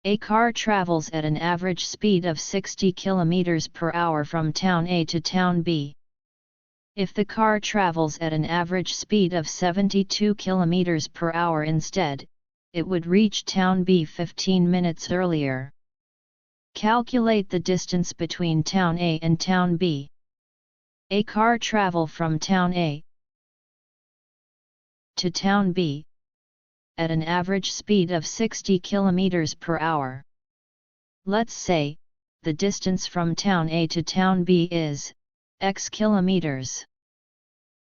A car travels at an average speed of 60 km per hour from town A to town B. If the car travels at an average speed of 72 km per hour instead, it would reach town B 15 minutes earlier. Calculate the distance between town A and town B. A car travel from town A to town B at an average speed of 60 km per hour. Let's say, the distance from town A to town B is x kilometers.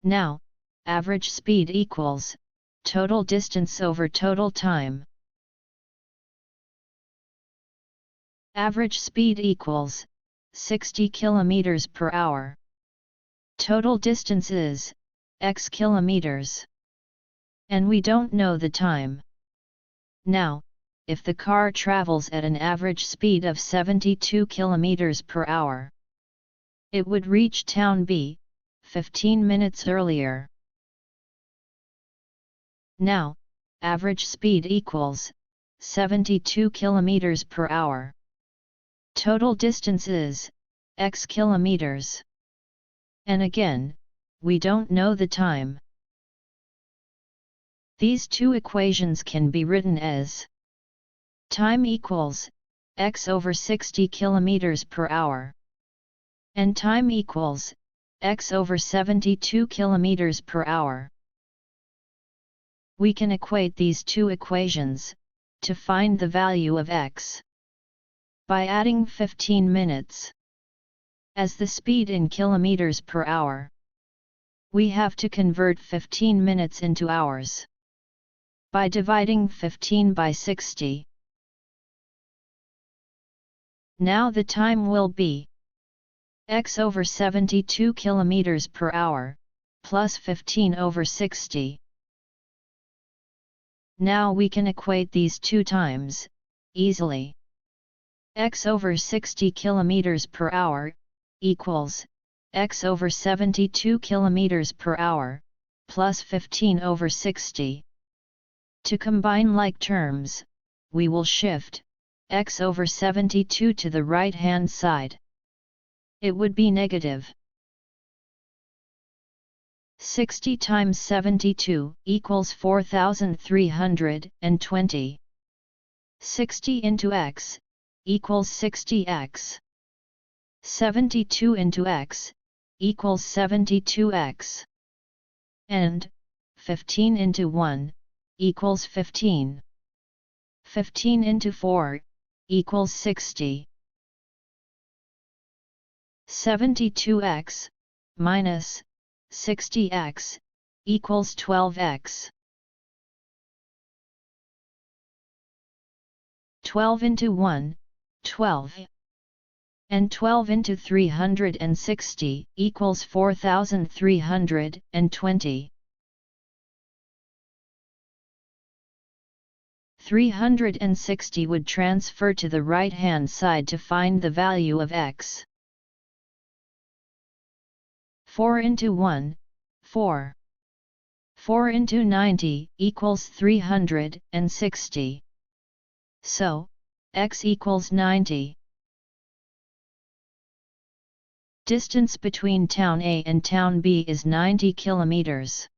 Now, average speed equals total distance over total time. Average speed equals 60 km per hour. Total distance is x kilometers. And we don't know the time. Now, if the car travels at an average speed of 72 km per hour, it would reach town B 15 minutes earlier. Now, average speed equals 72 km per hour. Total distance is x kilometers. And again, we don't know the time. These two equations can be written as time equals x over 60 km per hour and time equals x over 72 km per hour. We can equate these two equations to find the value of x by adding 15 minutes as the speed in kilometers per hour. We have to convert 15 minutes into hours by dividing 15 by 60. Now the time will be x over 72 km per hour, plus 15 over 60. Now we can equate these two times easily. X over 60 km per hour equals x over 72 km per hour, plus 15 over 60. To combine like terms, we will shift x over 72 to the right-hand side. It would be negative 60 times 72 equals 4,320. 60 into x equals 60x. 72 into x equals 72x. And 15 into 1 equals 15. 15 into 4 equals 60. 72x minus 60x equals 12x. 12 into 1, 12. And 12 into 360 equals 4,320. 360 would transfer to the right-hand side to find the value of x. 4 into 1, 4. 4 into 90 equals 360. So, x equals 90. Distance between town A and town B is 90 kilometers.